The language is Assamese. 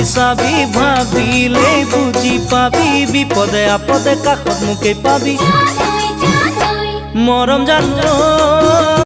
চাবি ভাবিলে বুজি পাবি বিপদে আপদে কাষত মোকে পাবি মৰম জানো